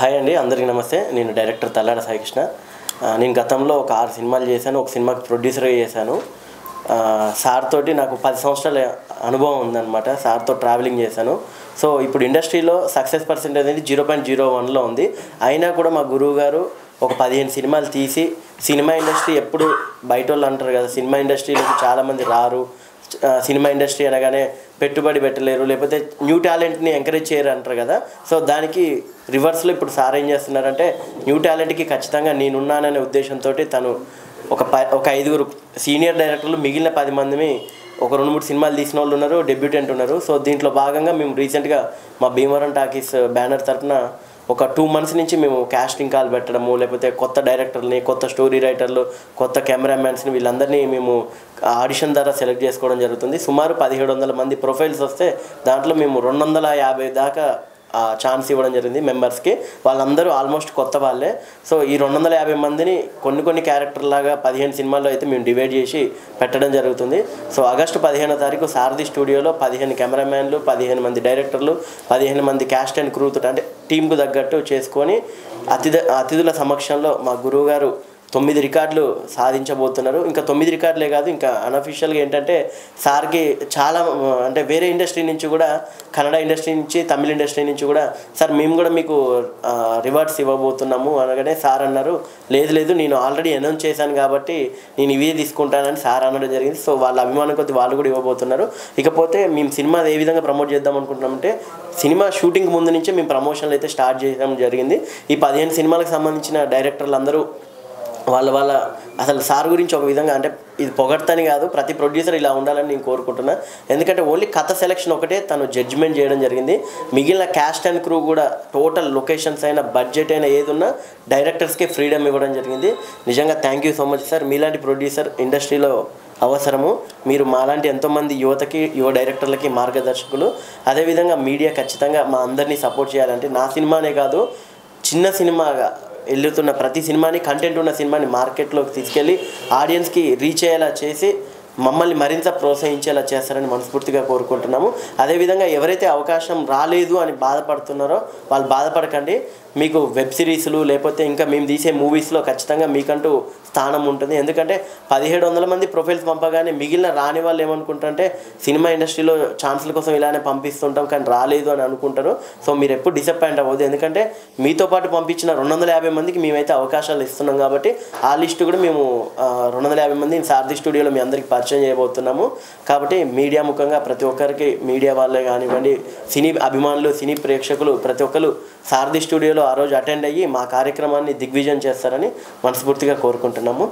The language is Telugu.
హాయ్ అండి, అందరికీ నమస్తే. నేను డైరెక్టర్ తల్లాడ సాయికృష్ణ. నేను గతంలో ఒక 6 సినిమాలు చేశాను. ఒక సినిమాకి ప్రొడ్యూసర్గా చేశాను. సార్ తోటి నాకు 10 సంవత్సరాల అనుభవం ఉందన్నమాట. సార్తో ట్రావెలింగ్ చేశాను. సో ఇప్పుడు ఇండస్ట్రీలో సక్సెస్ పర్సెంటేజ్ అనేది 0.01లో ఉంది. అయినా కూడా మా గురువు గారు ఒక 15 సినిమాలు తీసి, సినిమా ఇండస్ట్రీ ఎప్పుడు బయట వాళ్ళు అంటారు కదా, సినిమా ఇండస్ట్రీలోకి చాలామంది రారు, సినిమా ఇండస్ట్రీ అనగానే పెట్టుబడి పెట్టలేరు, లేకపోతే న్యూ టాలెంట్ని ఎంకరేజ్ చేయరు అంటారు కదా. సో దానికి రివర్స్లో ఇప్పుడు సార్ ఏం చేస్తున్నారంటే, న్యూ టాలెంట్కి ఖచ్చితంగా నేనున్నాననే ఉద్దేశంతో తను ఒక 5 సీనియర్ డైరెక్టర్లు, మిగిలిన 10 మందిని ఒక 2-3 సినిమాలు తీసిన వాళ్ళు ఉన్నారు, డెబ్యూటెంట్ ఉన్నారు. సో దీంట్లో భాగంగా మేము రీసెంట్గా మా భీమవరం టాకీస్ బ్యానర్ తరఫున ఒక 2 months నుంచి మేము కాస్టింగ్ కాల్ పెట్టడము, లేకపోతే కొత్త డైరెక్టర్ని, కొత్త స్టోరీ రైటర్లు, కొత్త కెమెరామ్యాన్స్ని వీళ్ళందరినీ మేము ఆడిషన్ ద్వారా సెలెక్ట్ చేసుకోవడం జరుగుతుంది. సుమారు 1700 మంది ప్రొఫైల్స్ వస్తే దాంట్లో మేము 250 దాకా ఛాన్స్ ఇవ్వడం జరిగింది మెంబర్స్కి. వాళ్ళందరూ ఆల్మోస్ట్ కొత్త వాళ్ళే. సో ఈ 250 మందిని కొన్ని క్యారెక్టర్లాగా 15 సినిమాల్లో అయితే మేము డివైడ్ చేసి పెట్టడం జరుగుతుంది. సో ఆగస్టు 15వ తారీఖు సారథి స్టూడియోలో 15 కెమెరామ్యాన్లు, 15 మంది డైరెక్టర్లు, 15 మంది క్యాస్ట్ అండ్ క్రూతో అంటే టీంకు తగ్గట్టు చేసుకొని అతిథుల సమక్షంలో మా గురువు గారు 9 రికార్డులు సాధించబోతున్నారు. ఇంకా 9 రికార్డులే కాదు, ఇంకా అన్అఫీషియల్గా ఏంటంటే సార్కి చాలా అంటే వేరే ఇండస్ట్రీ నుంచి కూడా, కన్నడ ఇండస్ట్రీ నుంచి, తమిళ ఇండస్ట్రీ నుంచి కూడా, సార్ మేము కూడా మీకు రివార్డ్స్ ఇవ్వబోతున్నాము అనగానే సార్ అన్నారు, లేదు నేను ఆల్రెడీ అనౌన్స్ చేశాను కాబట్టి నేను ఇవే తీసుకుంటానని సార్ అనడం జరిగింది. సో వాళ్ళ అభిమానం కొద్ది వాళ్ళు కూడా ఇవ్వబోతున్నారు. ఇకపోతే మేము సినిమా ఏ విధంగా ప్రమోట్ చేద్దాం అనుకుంటున్నామంటే, సినిమా షూటింగ్ ముందు నుంచే మేము ప్రమోషన్లు అయితే స్టార్ట్ చేయడం జరిగింది. ఈ 15 సినిమాలకు సంబంధించిన డైరెక్టర్లు అందరూ వాళ్ళ అసలు సార్ గురించి ఒక విధంగా, అంటే ఇది పొగడ్తని కాదు, ప్రతి ప్రొడ్యూసర్ ఇలా ఉండాలని నేను కోరుకుంటున్నా. ఎందుకంటే ఓన్లీ కథ సెలెక్షన్ ఒకటే తను జడ్జిమెంట్ చేయడం జరిగింది. మిగిలిన క్యాస్ట్ అండ్ క్రూ కూడా టోటల్ లొకేషన్స్ అయినా, బడ్జెట్ అయినా ఏదున్నా డైరెక్టర్స్కే ఫ్రీడమ్ ఇవ్వడం జరిగింది. నిజంగా thank you so much sir. మీలాంటి ప్రొడ్యూసర్ ఇండస్ట్రీలో అవసరము. మీరు మాలాంటి ఎంతోమంది యువ డైరెక్టర్లకి మార్గదర్శకులు. అదేవిధంగా మీడియా ఖచ్చితంగా మా అందరినీ సపోర్ట్ చేయాలంటే, నా సినిమానే కాదు, చిన్న సినిమాగా వెళ్తున్న ప్రతి సినిమాని, కంటెంట్ ఉన్న సినిమాని మార్కెట్లోకి తీసుకెళ్ళి ఆడియన్స్కి రీచ్ అయ్యేలా చేసి మమ్మల్ని మరింత ప్రోత్సహించేలా చేస్తారని మనస్ఫూర్తిగా కోరుకుంటున్నాము. అదేవిధంగా ఎవరైతే అవకాశం రాలేదు అని బాధపడుతున్నారో వాళ్ళు బాధపడకండి. మీకు వెబ్ సిరీస్లు, లేకపోతే ఇంకా మేము తీసే మూవీస్లో ఖచ్చితంగా మీకంటూ స్థానం ఉంటుంది. ఎందుకంటే 1700 మంది ప్రొఫైల్స్ పంపగానే మిగిలిన రాని వాళ్ళు ఏమనుకుంటారంటే, సినిమా ఇండస్ట్రీలో ఛాన్సుల కోసం ఇలానే పంపిస్తుంటాం కానీ రాలేదు అని అనుకుంటారు. సో మీరు ఎప్పుడు డిసప్పాయింట్ అవ్వద్దు. ఎందుకంటే మీతో పాటు పంపించిన 250 మందికి మేమైతే అవకాశాలు ఇస్తున్నాం కాబట్టి ఆ లిస్టు కూడా మేము 250 మంది సారథి స్టూడియోలో మీ అందరికీ పరిచయం చేయబోతున్నాము. కాబట్టి మీడియా ముఖంగా ప్రతి ఒక్కరికి, మీడియా వాళ్ళే కానివ్వండి, సినీ అభిమానులు, సినీ ప్రేక్షకులు ప్రతి ఒక్కరు సారథి స్టూడియోలో ఆ రోజు అటెండ్ అయ్యి మా కార్యక్రమాన్ని దిగ్విజయం చేస్తారని మనస్ఫూర్తిగా కోరుకుంటున్నాము.